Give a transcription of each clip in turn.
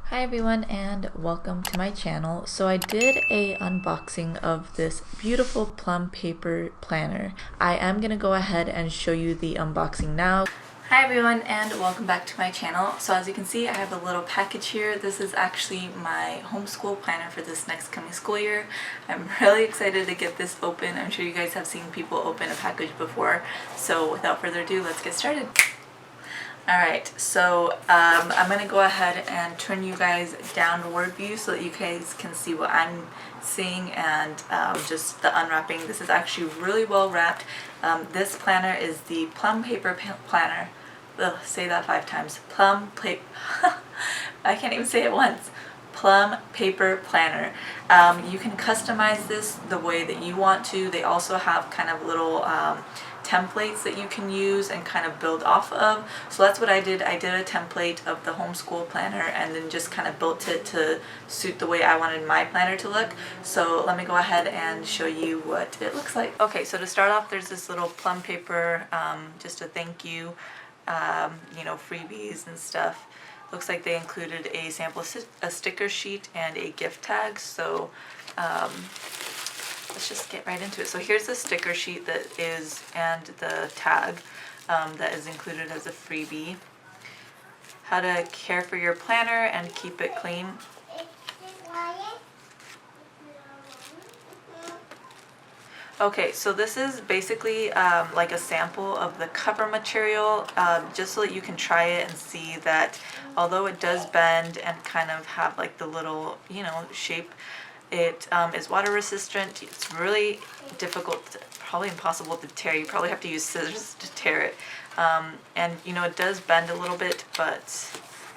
Hi everyone and welcome to my channel. So I did a unboxing of this beautiful Plum paper planner. I am going to go ahead and show you the unboxing now. Hi everyone and welcome back to my channel. So as you can see, I have a little package here. This is actually my homeschool planner for this next coming school year. I'm really excited to get this open. I'm sure you guys have seen people open a package before. So without further ado, let's get started. Alright, so I'm going to go ahead and turn you guys downward view so that you guys can see what I'm seeing and just the unwrapping. This is actually really well wrapped. This planner is the Plum paper planner. Ugh, say that 5 times. Plum paper. I can't even say it once. Plum paper planner. You can customize this the way that you want to. They also have kind of little templates that you can use and kind of build off of. So that's what I did. I did a template of the homeschool planner and then just kind of built it to suit the way I wanted my planner to look. So let me go ahead and show you what it looks like. Okay, so to start off, there's this little Plum paper, just a thank you, you know, freebies and stuff. Looks like they included a sample, a sticker sheet, and a gift tag. So let's just get right into it. So here's the sticker sheet that is, and the tag that is included as a freebie. How to care for your planner and keep it clean. Okay, so this is basically like a sample of the cover material, just so that you can try it and see that although it does bend and kind of have like the little, you know, shape, it is water resistant. It's really difficult, probably impossible to tear. You probably have to use scissors to tear it. And you know, it does bend a little bit, but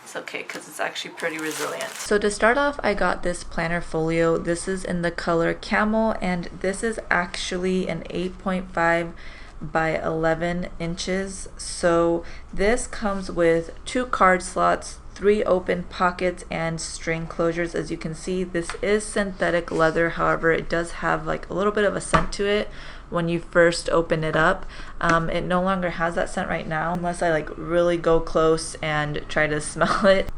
it's okay because it's actually pretty resilient. So to start off, I got this planner folio. This is in the color camel, and this is actually an 8.5 by 11 inches. So this comes with 2 card slots, 3 open pockets, and string closures. As you can see, this is synthetic leather. However, it does have like a little bit of a scent to it when you first open it up. It no longer has that scent right now unless I like really go close and try to smell it.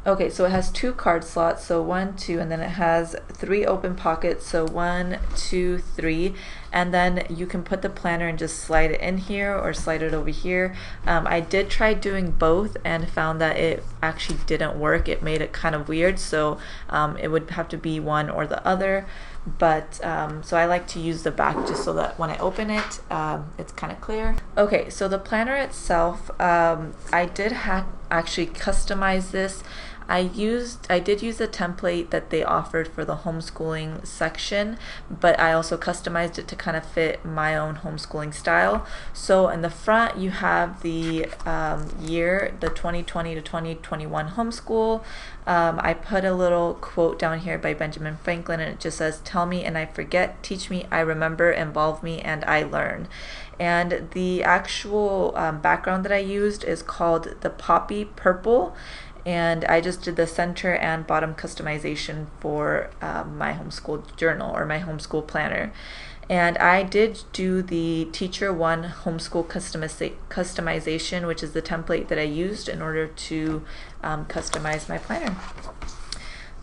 Okay, so it has 2 card slots, so 1, 2, and then it has 3 open pockets, so 1, 2, 3, and then you can put the planner and just slide it in here or slide it over here. I did try doing both and found that it actually didn't work. It made it kind of weird, so it would have to be one or the other. But so I like to use the back just so that when I open it, it's kind of clear. Okay, so the planner itself, I did actually customize this. I did use a template that they offered for the homeschooling section, but I also customized it to kind of fit my own homeschooling style. So in the front you have the year, the 2020 to 2021 homeschool. I put a little quote down here by Benjamin Franklin, and it just says, "Tell me and I forget, teach me, I remember, involve me and I learn." And the actual background that I used is called the Poppy Purple. And I just did the center and bottom customization for my homeschool journal or my homeschool planner. And I did do the Teacher 1 homeschool customization, which is the template that I used in order to customize my planner.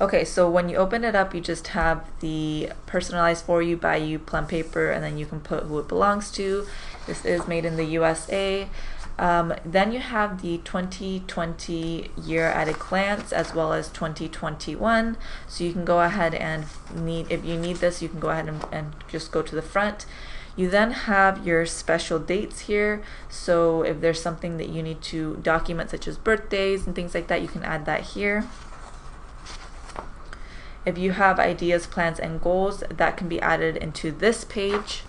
Okay, so when you open it up, you just have the personalized for you by you Plum paper, and then you can put who it belongs to. This is made in the USA. Then you have the 2020 year at a glance as well as 2021. So you can go ahead and if you need this, you can go ahead and just go to the front. You then have your special dates here. So if there's something that you need to document, such as birthdays and things like that, you can add that here. If you have ideas, plans, and goals, that can be added into this page.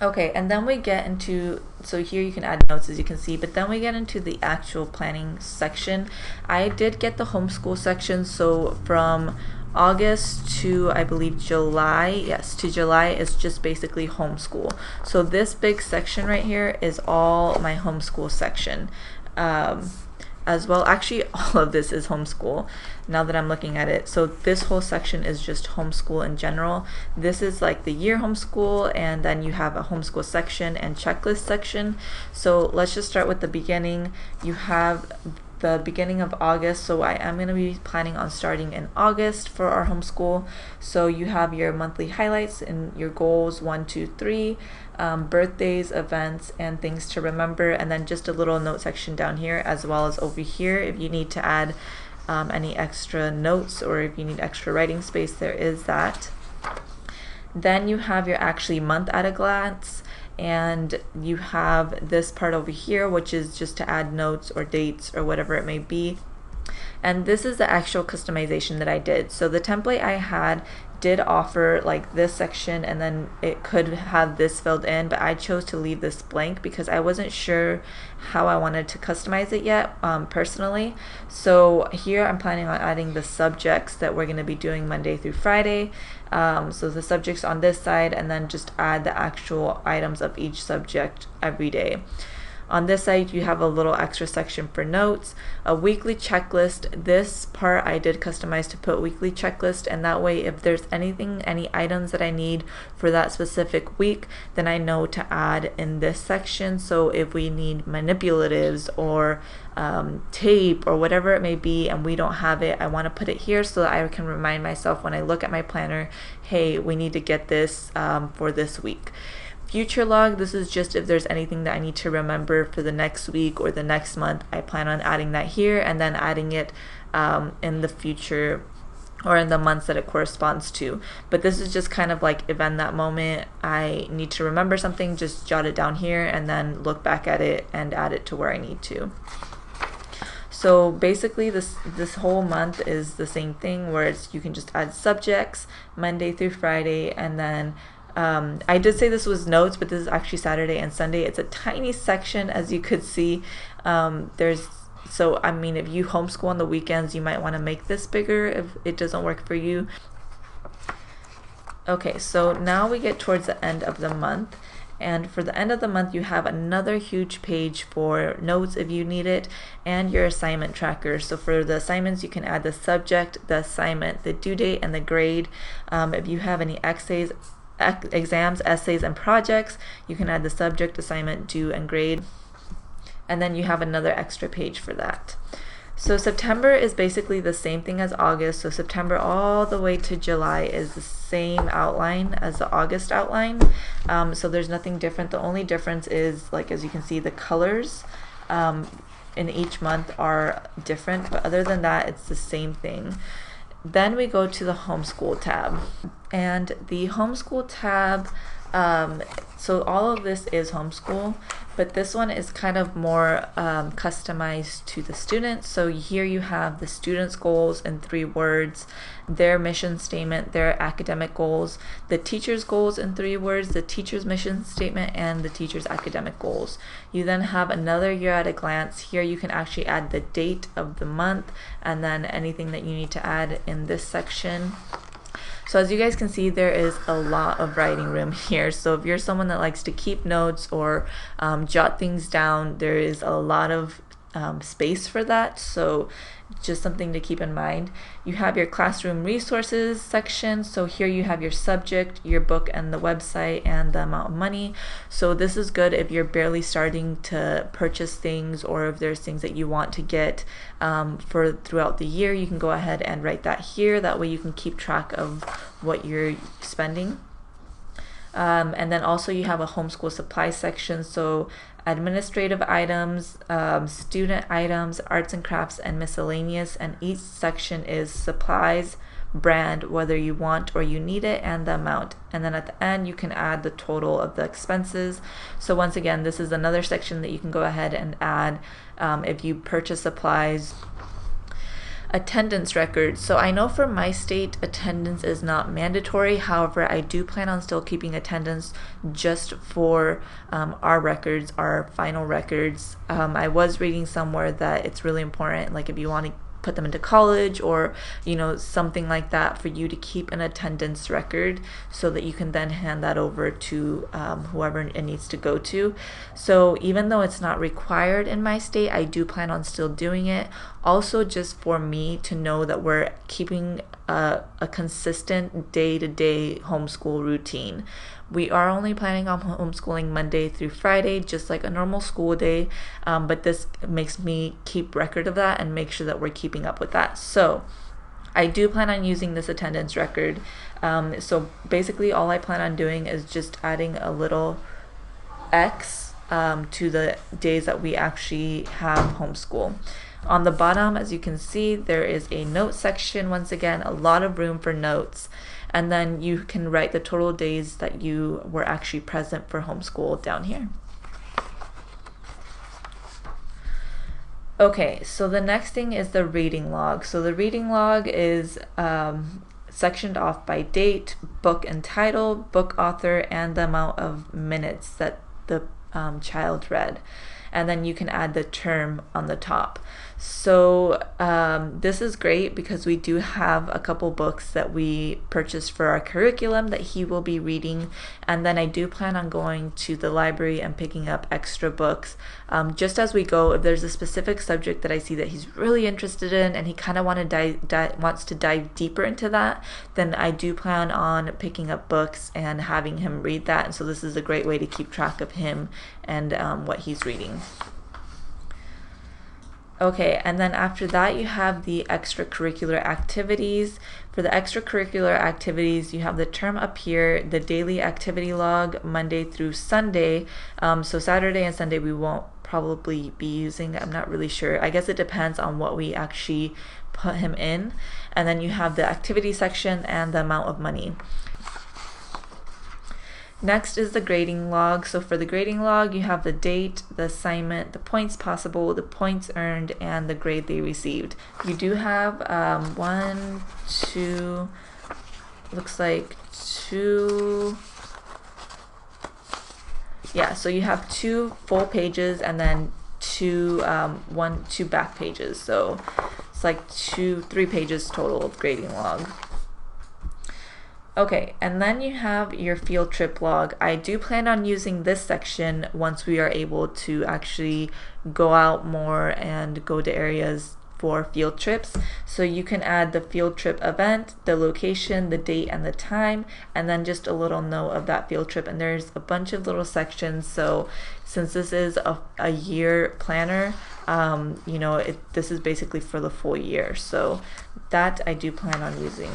Okay, and then we get into, so here you can add notes, as you can see, but then we get into the actual planning section. I did get the homeschool section, so from August to, I believe, July, yes, to July is just basically homeschool. So this big section right here is all my homeschool section. As well, actually all of this is homeschool now that I'm looking at it. So this whole section is just homeschool in general. This is like the year homeschool, and then you have a homeschool section and checklist section. So let's just start with the beginning. You have the beginning of August, so I am going to be planning on starting in August for our homeschool. So you have your monthly highlights and your goals 1, 2, 3, birthdays, events, and things to remember, and then just a little note section down here, as well as over here if you need to add any extra notes or if you need extra writing space, there is that. Then you have your actually month at a glance, and you have this part over here, which is just to add notes or dates or whatever it may be. And this is the actual customization that I did. So the template I had did offer like this section, and then it could have this filled in, but I chose to leave this blank because I wasn't sure how I wanted to customize it yet personally. So here I'm planning on adding the subjects that we're going to be doing Monday through Friday. So the subjects on this side, and then just add the actual items of each subject every day. On this side, you have a little extra section for notes, a weekly checklist. This part I did customize to put weekly checklist, and that way if there's any items that I need for that specific week, then I know to add in this section. So if we need manipulatives or tape or whatever it may be and we don't have it, I want to put it here so that I can remind myself when I look at my planner, hey, we need to get this for this week. Future log, this is just if there's anything that I need to remember for the next week or the next month. I plan on adding that here and then adding it in the future or in the months that it corresponds to. But this is just kind of like if in that moment I need to remember something, just jot it down here and then look back at it and add it to where I need to. So basically this whole month is the same thing, where you can just add subjects Monday through Friday, and then I did say this was notes, but this is actually Saturday and Sunday. It's a tiny section, as you could see. So I mean, if you homeschool on the weekends, you might want to make this bigger if it doesn't work for you. Okay, so now we get towards the end of the month. And for the end of the month, you have another huge page for notes if you need it, and your assignment tracker. So for the assignments, you can add the subject, the assignment, the due date, and the grade. If you have any exams, essays, and projects, you can add the subject, assignment, due, and grade. And then you have another extra page for that. So September is basically the same thing as August. So September all the way to July is the same outline as the August outline. So there's nothing different. The only difference is, like, as you can see, the colors in each month are different, but other than that, it's the same thing. Then we go to the Homeschool tab, and the Homeschool tab, so all of this is homeschool, but this one is kind of more customized to the students. So here you have the students' goals in 3 words, their mission statement, their academic goals, the teacher's goals in 3 words, the teacher's mission statement, and the teacher's academic goals. You then have another year at a glance. Here you can actually add the date of the month and then anything that you need to add in this section. So as you guys can see, there is a lot of writing room here. So if you're someone that likes to keep notes or jot things down, there is a lot of space for that. So just something to keep in mind. You have your classroom resources section. So here you have your subject, your book, and the website, and the amount of money. So this is good if you're barely starting to purchase things, or if there's things that you want to get for throughout the year. You can go ahead and write that here. That way you can keep track of what you're spending. And then also you have a homeschool supply section. So administrative items, student items, arts and crafts, and miscellaneous. And each section is supplies, brand, whether you want or you need it, and the amount. And then at the end, you can add the total of the expenses. So once again, this is another section that you can go ahead and add if you purchase supplies. Attendance records. So I know for my state, attendance is not mandatory. However, I do plan on still keeping attendance just for our records, our final records. I was reading somewhere that it's really important, like if you want to put them into college or something like that, for you to keep an attendance record so that you can then hand that over to whoever it needs to go to. So even though it's not required in my state, I do plan on still doing it, also just for me to know that we're keeping a consistent day-to-day homeschool routine. We are only planning on homeschooling Monday through Friday, just like a normal school day, but this makes me keep record of that and make sure that we're keeping up with that. So I do plan on using this attendance record. So basically all I plan on doing is just adding a little X to the days that we actually have homeschool. On the bottom, as you can see, there is a note section. Once again, a lot of room for notes. And then you can write the total days that you were actually present for homeschool down here. Okay, so the next thing is the reading log. So the reading log is sectioned off by date, book and title, book author, and the amount of minutes that the child read. And then you can add the term on the top. So this is great because we do have a couple books that we purchased for our curriculum that he will be reading, and then I do plan on going to the library and picking up extra books just as we go. If there's a specific subject that I see that he's really interested in and he kind of wants to dive deeper into that, then I do plan on picking up books and having him read that. And so this is a great way to keep track of him and what he's reading. Okay, and then after that you have the extracurricular activities. For the extracurricular activities, you have the term up here, the daily activity log, Monday through Sunday. So Saturday and Sunday we won't probably be using. I'm not really sure. I guess it depends on what we actually put him in. And then you have the activity section and the amount of money. Next is the grading log. So for the grading log, you have the date, the assignment, the points possible, the points earned, and the grade they received. You do have looks like two, yeah, so you have 2 full pages and then two back pages. So it's like 3 pages total of grading log. Okay, and then you have your field trip log. I do plan on using this section once we are able to actually go out more and go to areas for field trips. So you can add the field trip event, the location, the date, and the time, and then just a little note of that field trip. And there's a bunch of little sections. So since this is a year planner, you know, this is basically for the full year. So that I do plan on using.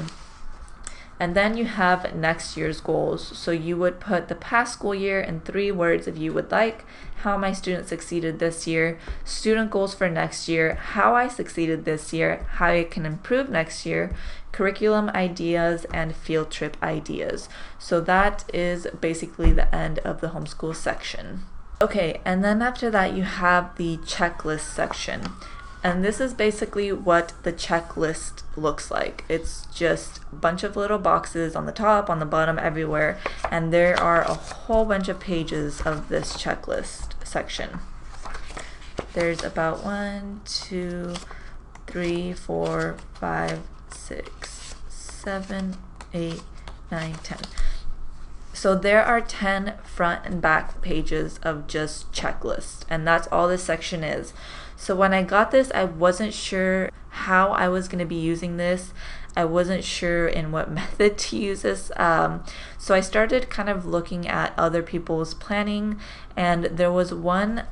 And then you have next year's goals. So you would put the past school year in 3 words if you would like, how my students succeeded this year, student goals for next year, how I succeeded this year, how I can improve next year, curriculum ideas, and field trip ideas. So that is basically the end of the homeschool section. Okay, and then after that you have the checklist section. And this is basically what the checklist looks like. It's just a bunch of little boxes on the top, on the bottom, everywhere. And there are a whole bunch of pages of this checklist section. There's about 1, 2, 3, 4, 5, 6, 7, 8, 9, 10. So there are 10 front and back pages of just checklists, and that's all this section is. So when I got this, I wasn't sure how I was going to be using this. I wasn't sure in what method to use this. So I started kind of looking at other people's planning, and there was one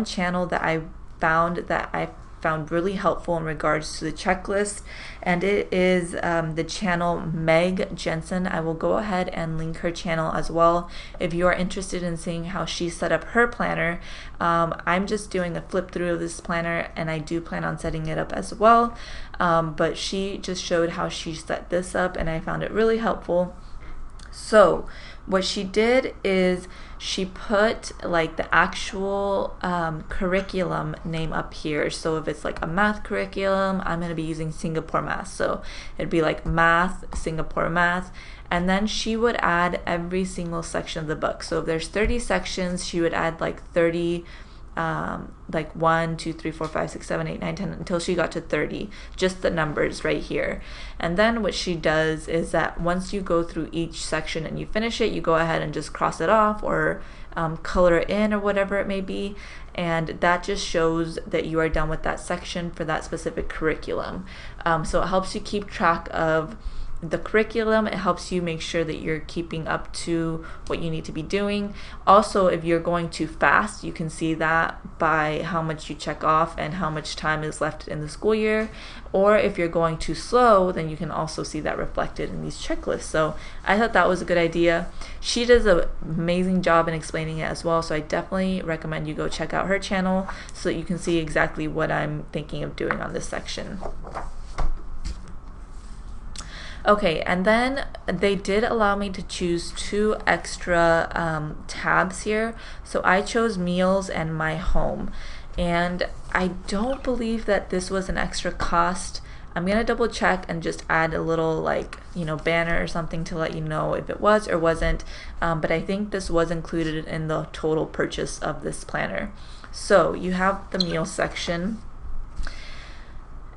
channel that I found really helpful in regards to the checklist, and it is the channel Meg Jensen. I will go ahead and link her channel as well if you are interested in seeing how she set up her planner. I'm just doing a flip through of this planner, and I do plan on setting it up as well, but she just showed how she set this up, and I found it really helpful. So what she did is she put like the actual curriculum name up here. So if it's like a math curriculum, I'm going to be using Singapore math. So it'd be like math, Singapore math. And then she would add every single section of the book. So if there's 30 sections, she would add like 30 like 1, 2, 3, 4, 5, 6, 7, 8, 9, 10 until she got to 30, just the numbers right here. And then what she does is that once you go through each section and you finish it, you go ahead and just cross it off or color it in or whatever it may be, and that just shows that you are done with that section for that specific curriculum. So it helps you keep track of the curriculum. It helps you make sure that you're keeping up to what you need to be doing. Also, if you're going too fast, you can see that by how much you check off and how much time is left in the school year. Or if you're going too slow, then you can also see that reflected in these checklists. So I thought that was a good idea. She does an amazing job in explaining it as well, so I definitely recommend you go check out her channel so that you can see exactly what I'm thinking of doing on this section. Okay, and then they did allow me to choose 2 extra tabs here. So I chose meals and my home. And I don't believe that this was an extra cost. I'm gonna double check and just add a little banner or something to let you know if it was or wasn't. But I think this was included in the total purchase of this planner. So you have the meal section.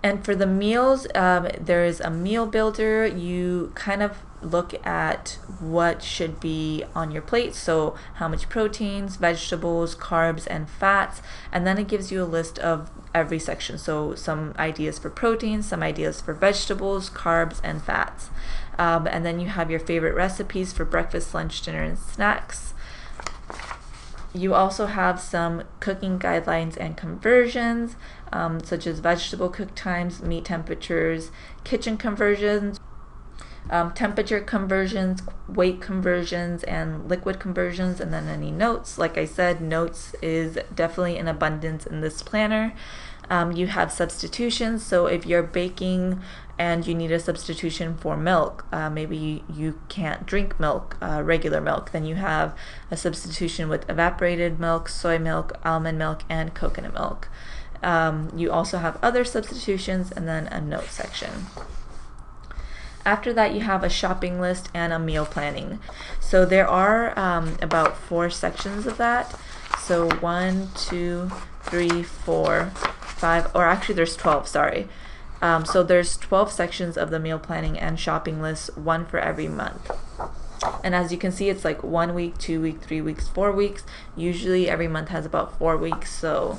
And for the meals, there is a meal builder. You kind of look at what should be on your plate. So how much proteins, vegetables, carbs, and fats. And then it gives you a list of every section. So some ideas for proteins, some ideas for vegetables, carbs, and fats. And then you have your favorite recipes for breakfast, lunch, dinner, and snacks. You also have some cooking guidelines and conversions, such as vegetable cook times, meat temperatures, kitchen conversions, temperature conversions, weight conversions, and liquid conversions, and then any notes. Like I said, notes is definitely in abundance in this planner. You have substitutions, so if you're baking and you need a substitution for milk, maybe you can't drink milk, regular milk, then you have a substitution with evaporated milk, soy milk, almond milk, and coconut milk. You also have other substitutions and then a note section. After that, you have a shopping list and a meal planning. So there are about 4 sections of that. So 1, 2, 3, 4, 5, or actually there's 12, sorry. So there's 12 sections of the meal planning and shopping list, 1 for every month. And as you can see, it's like 1 week, 2 weeks, 3 weeks, 4 weeks. Usually every month has about 4 weeks, so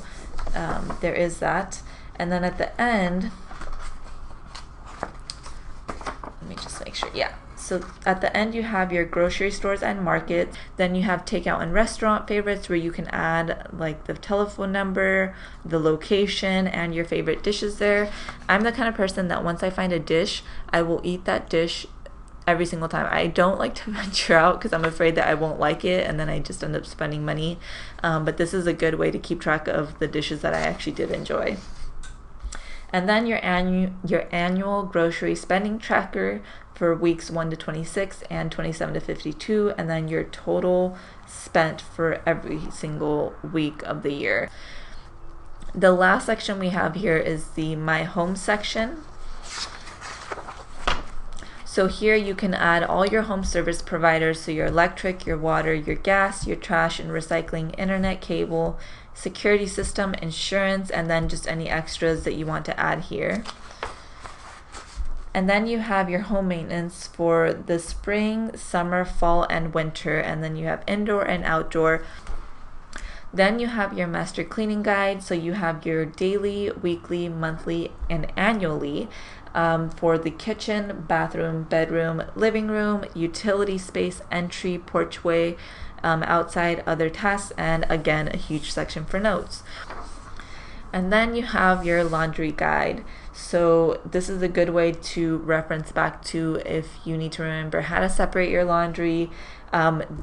there is that. And then at the end, let me just make sure, yeah. So at the end you have your grocery stores and markets. Then you have takeout and restaurant favorites where you can add like the telephone number, the location, and your favorite dishes there. I'm the kind of person that once I find a dish, I will eat that dish every single time. I don't like to venture out because I'm afraid that I won't like it and then I just end up spending money. But this is a good way to keep track of the dishes that I actually did enjoy. And then your annual grocery spending tracker for weeks 1 to 26 and 27 to 52, and then your total spent for every single week of the year. The last section we have here is the My Home section. So here you can add all your home service providers, so your electric, your water, your gas, your trash and recycling, internet, cable, security system, insurance, and then just any extras that you want to add here. And then you have your home maintenance for the spring, summer, fall, and winter, and then you have indoor and outdoor. Then you have your master cleaning guide, so you have your daily, weekly, monthly, and annually for the kitchen, bathroom, bedroom, living room, utility space, entry, porchway, outside, other tasks, and again a huge section for notes. And then you have your laundry guide. So this is a good way to reference back to if you need to remember how to separate your laundry.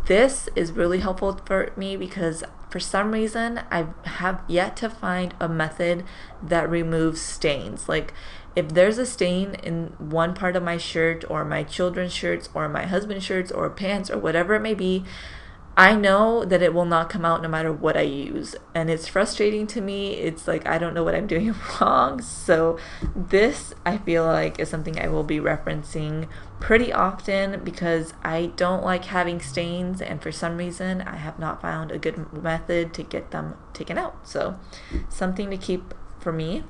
This is really helpful for me because for some reason I have yet to find a method that removes stains. Like if there's a stain in one part of my shirt or my children's shirts or my husband's shirts or pants or whatever it may be, I know that it will not come out no matter what I use, and it's frustrating to me. It's like I don't know what I'm doing wrong. So this, I feel like, is something I will be referencing pretty often because I don't like having stains, and for some reason I have not found a good method to get them taken out. So something to keep for me.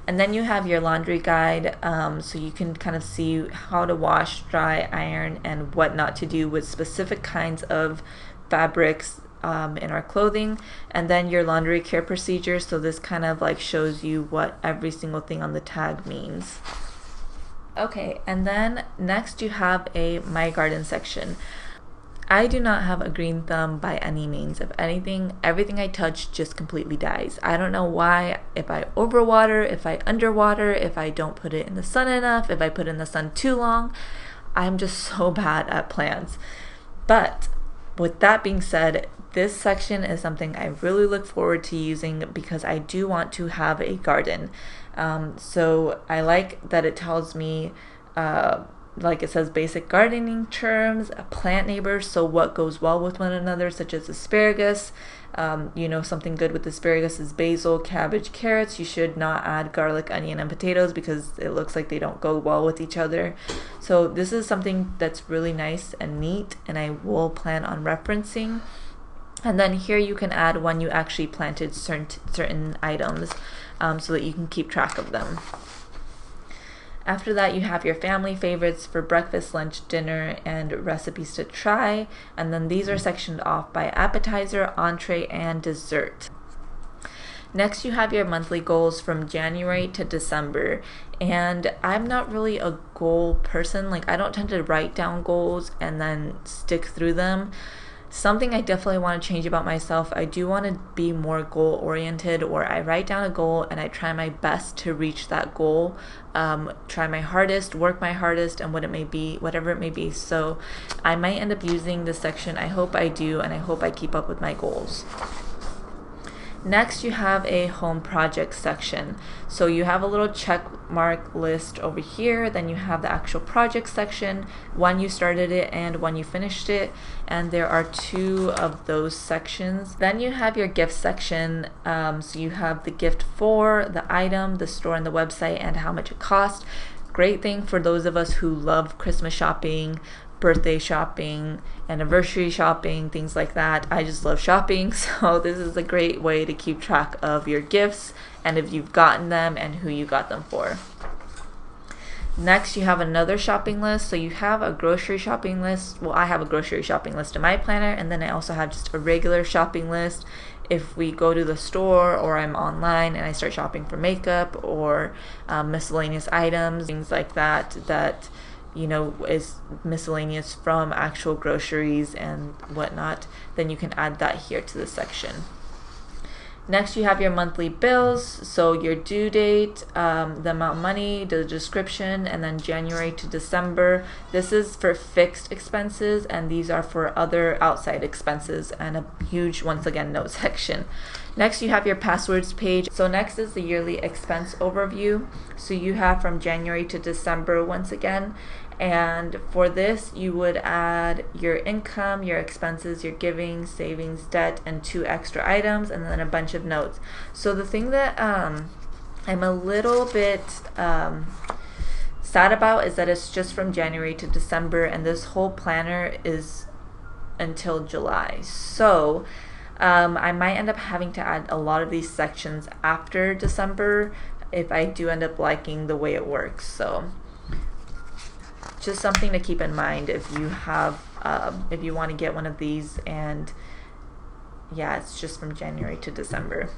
And then you have your laundry guide, so you can kind of see how to wash, dry, iron, and what not to do with specific kinds of fabrics in our clothing. And then your laundry care procedure, so this kind of like shows you what every single thing on the tag means. Okay, and then next you have a My Garden section. I do not have a green thumb by any means. If anything, everything I touch just completely dies. I don't know why. If I overwater, if I underwater, if I don't put it in the sun enough, if I put it in the sun too long, I'm just so bad at plants. But with that being said, this section is something I really look forward to using because I do want to have a garden. So I like that it tells me like it says basic gardening terms, plant neighbors, so what goes well with one another, such as asparagus. Something good with asparagus is basil, cabbage, carrots. You should not add garlic, onion, and potatoes because it looks like they don't go well with each other. So this is something that's really nice and neat, and I will plan on referencing. And then here you can add when you actually planted certain items so that you can keep track of them. After that, you have your family favorites for breakfast, lunch, dinner, and recipes to try. And then these are sectioned off by appetizer, entree, and dessert. Next, you have your monthly goals from January to December. And I'm not really a goal person. Like, I don't tend to write down goals and then stick through them. Something I definitely want to change about myself, I do want to be more goal oriented, where I write down a goal and I try my best to reach that goal, try my hardest, work my hardest, and whatever it may be. So I might end up using this section. I hope I do, and I hope I keep up with my goals. Next, you have a home project section. So you have a little check mark list over here. Then you have the actual project section, when you started it and when you finished it. And there are 2 of those sections. Then you have your gift section. So you have the gift for, the item, the store and the website, and how much it cost. Great thing for those of us who love Christmas shopping, birthday shopping, anniversary shopping, things like that. I just love shopping, so this is a great way to keep track of your gifts and if you've gotten them and who you got them for. Next, you have another shopping list. So you have a grocery shopping list. Well, I have a grocery shopping list in my planner, and then I also have just a regular shopping list if we go to the store or I'm online and I start shopping for makeup or miscellaneous items, things like that is miscellaneous from actual groceries and whatnot, then you can add that here to the section. Next, you have your monthly bills, so your due date, the amount of money, the description, and then January to December. This is for fixed expenses, and these are for other outside expenses, and a huge, once again, note section. Next, you have your passwords page. So next is the yearly expense overview. So you have from January to December once again. And for this, you would add your income, your expenses, your giving, savings, debt, and 2 extra items, and then a bunch of notes. So the thing that I'm a little bit sad about is that it's just from January to December, and this whole planner is until July. So I might end up having to add a lot of these sections after December if I do end up liking the way it works. So just something to keep in mind if you have if you want to get one of these. And yeah, it's just from January to December.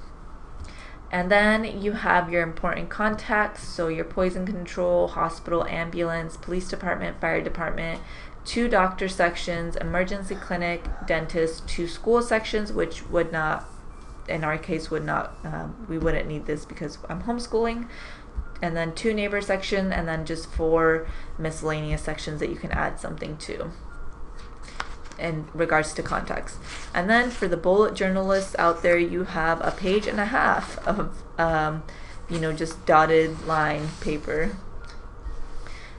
And then you have your important contacts, so your poison control, hospital, ambulance, police department, fire department, 2 doctor sections, emergency clinic, dentist, 2 school sections, which would not, in our case, we wouldn't need this because I'm homeschooling. And then 2 neighbor section, and then just 4 miscellaneous sections that you can add something to in regards to contacts. And then for the bullet journalists out there, you have a 1.5 pages of just dotted line paper,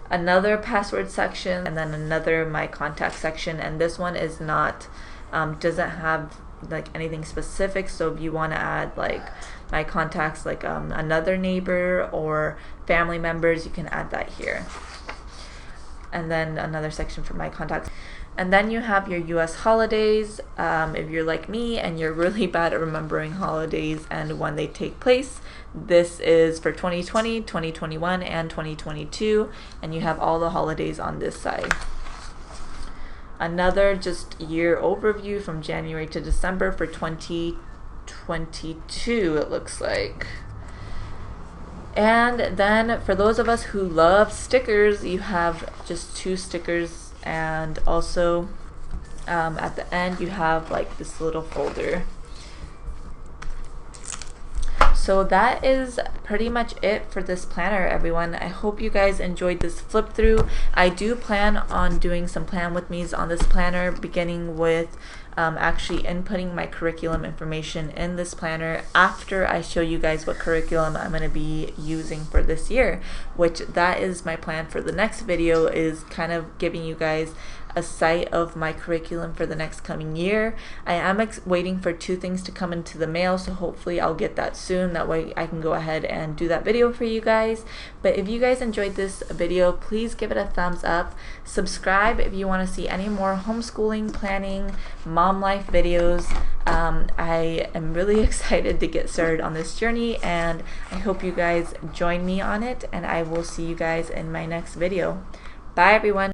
another password section, and then another my contact section. And this one is not doesn't have like anything specific. So if you want to add like my contacts, like another neighbor or family members, you can add that here. And then another section for my contacts. And then you have your US holidays. If you're like me and you're really bad at remembering holidays and when they take place, this is for 2020, 2021, and 2022. And you have all the holidays on this side. Another just year overview from January to December for 2022, it looks like. And then for those of us who love stickers, you have just 2 stickers. And also at the end you have like this little folder. So that is pretty much it for this planner, everyone. I hope you guys enjoyed this flip through. I do plan on doing some plan with me's on this planner, beginning with actually inputting my curriculum information in this planner after I show you guys what curriculum I'm going to be using for this year, which that is my plan for the next video, is kind of giving you guys a sight of my curriculum for the next coming year. I am waiting for 2 things to come into the mail, so hopefully I'll get that soon. That way I can go ahead and do that video for you guys. But if you guys enjoyed this video, please give it a thumbs up. Subscribe if you want to see any more homeschooling, planning, mom life videos. I am really excited to get started on this journey, and I hope you guys join me on it, and I will see you guys in my next video. Bye everyone.